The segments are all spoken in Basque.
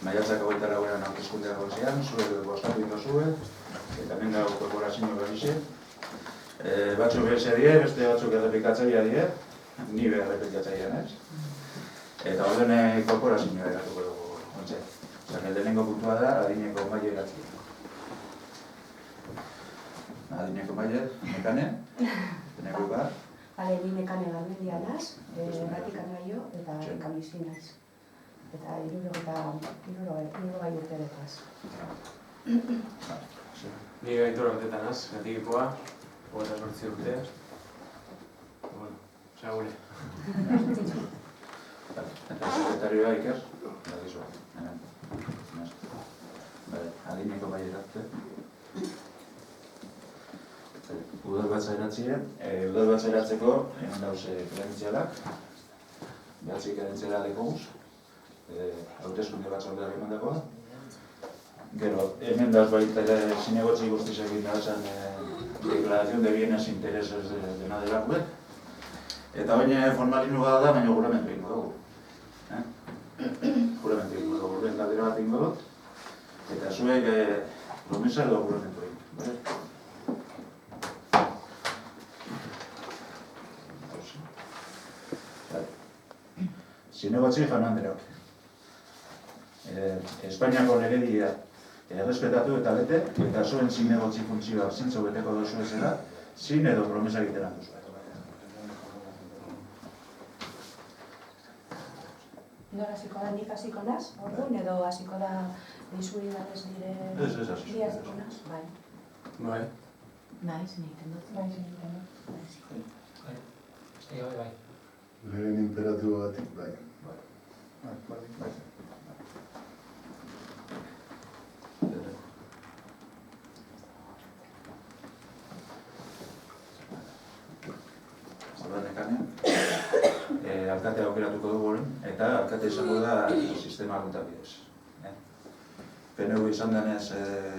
Maiatzak 24an hauteskundeak goizean, zuek bozkatu ingo zuen, eta hemen dago korporazio garixe. Batzuk beste die, beste batzuk errepikatzailea die, ni errepikatzailea naiz. Eta horren korporazioa eratuko dugu ontsa. Osea, lehenengo puntua da adineko maila eratzea. Adineko maila, nekane, denekuka. Bale, ni nekane garmendia naz, erratikan gaio eta kamisi naz. Eta 60 urte dekaz. Ni Aitor Artetan naz, Gatikikoa, 28 urte. Bueno, segure. Eta sekretarioa Iker, dakizu, hemen. Adineko maila eratzea. Udalbatza eratzeko, hemen dauz kredentzialak, behatzi kredentziala dekoguz, hauteskunde batzordeak eman dagoa. Gero, hemen dauz baita zinegotzi guztizak egin dazan deklarazion de bienes intereses dena delakoet. Eta baina formalinu bada da, baina juramentu egingo dugu. Juramentu egingo dugu, urben galdera bat egingo dut. Eta zuek promesa edo juramentu egingo. Zinegotzi Jan Andreok. Espainiako legedia errespetatu eta bete, eta zuen zinegotzi funtzioa zintzo beteko dozu ezera, zin edo promesa egiten handuzu. Nora hasiko da, nik hasiko naz, orduan, edo hasiko da izuri batez nire... Ez, hasiko naz. Bai. Bai. Bai, zin egiten dut. Bai, zin egiten dut. Bai. Lehen imperatibo batik, bai. Bai. Alkatea aukeratuko dugu hori, eta alkate izango da sistema kontabidez. PNV izan denez,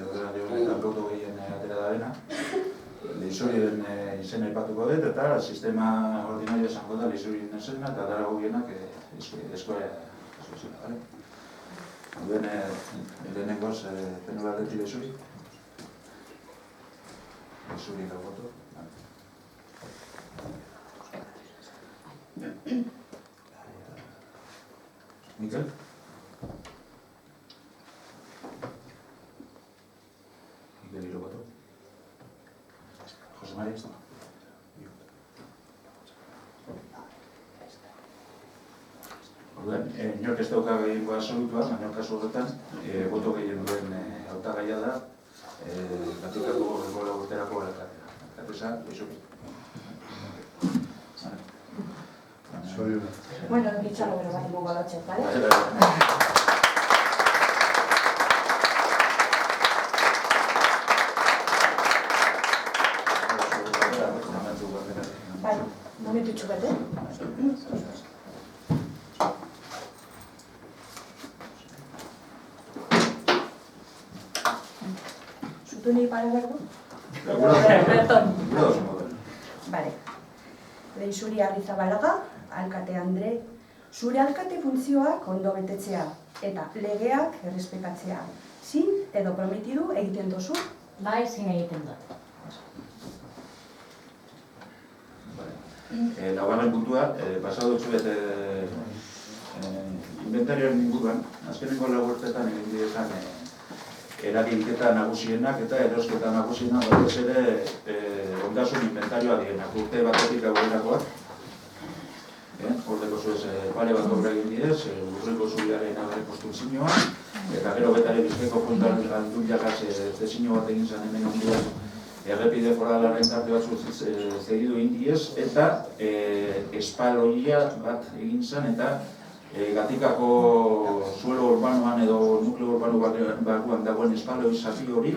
ordenari honetan boto gehien atera darena, Leixuriren izena aipatuko dut, eta sistema ordinario izango da Leixuriren izena, eta dara gogienak eskoa izena, bale? Duen, lehenengoz, PNV aldetik Leixuri. Leixuri gau boto. Mikel? Mikel Iroboto? Jose Maria? Orduan, inork ez dauka gehiengo absolutua, baina kasu horretan, boto gehien duen hautagaia da, Gatikako gola urterako alkatea. Alkateza, Leixuri. Bueno, bitxalo bero bat imungo lotxet, bale? Bai, momentu txugat, Zutu nahi pare berdu? Berton. Bale. Leixuri Arrizabalaga, alkate Andre, zure alkate funtzioak ondo betetzea eta legeak errespetatzea. Zin edo prometidu egiten dozu? Bai, zin egiten dut. Laugarren puntua, pasatu dutzuet inventarioaren inguruan, azkenengo lau urteetan egin direzan eragilketa nagusienak eta erosketa nagusienak batez ere ondasun inventarioa dienak, urte batetik aurrerakoak. Hordeko zuez pare bat obra egin direz, urreko zubiaren errekonstrukzioa, eta gero betare Bizkaiko fontan aldunjakaz zezino bat egin zen hemen onduan errepide foralaren tarte batzuk segidu egin direz, eta espaloia bat egin zen, eta Gatikako suelo urbanoan edo nukleo urbano barruan dagoen espaloi zati hori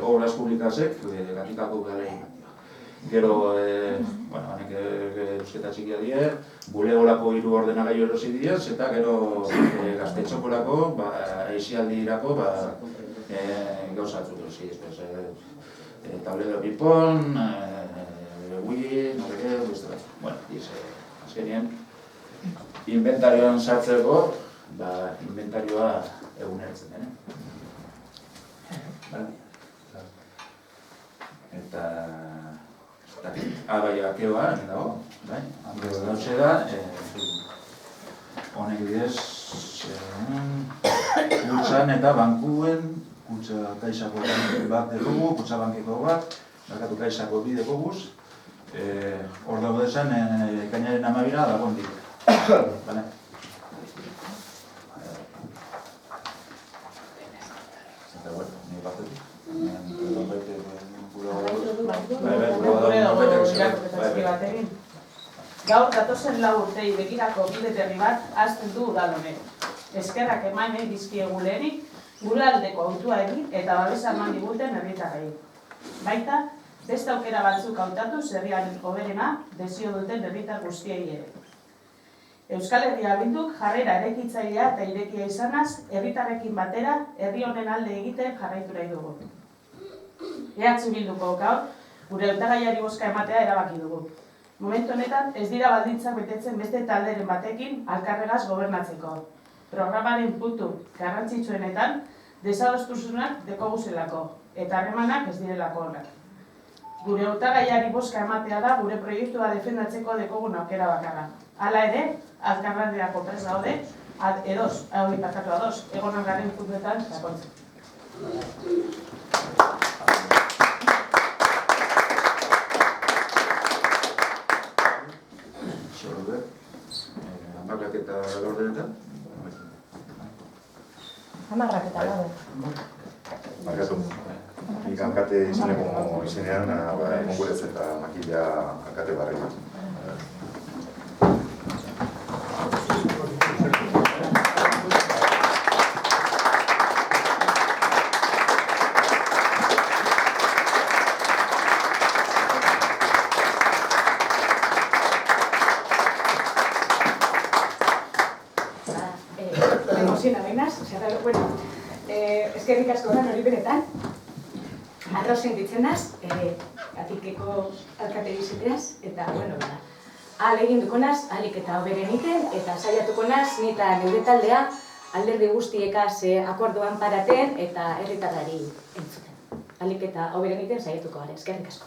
obras publikazek Gatikako udalei. Gero, hanek eusketa txikia die, bulegolako 3 ordenagailu erosi diez, eta gero gaztetxokorako, aizialdirako gauzatzu erosi. Tablero pipon, Wii, noreke, beste bat. Bueno, azkenien, inventarioan sartzeko, inventarioa egunertzen den. Bale? Eta... bai, akeoa, hemen dago, bai? Hauxe da, honek bidez, kutxan eta bankuen, kutxa kaixako bat dekogu, kutxa bankeko bat, bakatu kaixako bi dekoguz, hor dago desan, ekainaren 12 dagoen dit. Bale? Eta, bueno, nire partetik. Gaur datozen 4 urtei begirako bide berri bat hasten du udal honek. Eskerrak eman nahi dizkiegu lehenik, gure aldeko hautua egin eta babesa eman diguten herritarrei. Baita, beste aukera batzuk hautatuz herriaren hoberena desio duten herritar guztiei ere. Euskal Herria Bilduk jarrera eraikitzailea eta irekia izanaz, herritarrekin batera herri honen alde egiten jarraitu nahi dugu. EH Bilduko gaur, gure hautagaiari bozka ematea erabaki dugu. Momentu honetan ez dira baldintzak betetzen beste talderen batekin alkarregaz gobernatzeko. Programaren puntu garrantzitsuenetan desadostusunak dekoguzelako eta harremanak ez direlako horrak. Gure hautagaiari bozka ematea da gure proiektua defendatzeko dekogun aukera bakarra. Hala ere, alkarranerako prest gaude, ados, egon garen puntuetan sakontzen. Hamarraketa ordenetan? Hamarraketa gabe. Markatu. Nik alkate izenean, mongurez eta makila alkate barri. Eskerrik asko da hori benetan. Arroz sentitzen naz, atikeko alkate izateaz, eta, ahal egin dukonaz, ahalik eta hoberen iten, eta saiatuko naz, nita neure taldea, alderdi guztiekaz akorduan paraten, eta herritarrari entzuten. Ahalik eta hoberen iten saiatuko gara, eskerrik asko.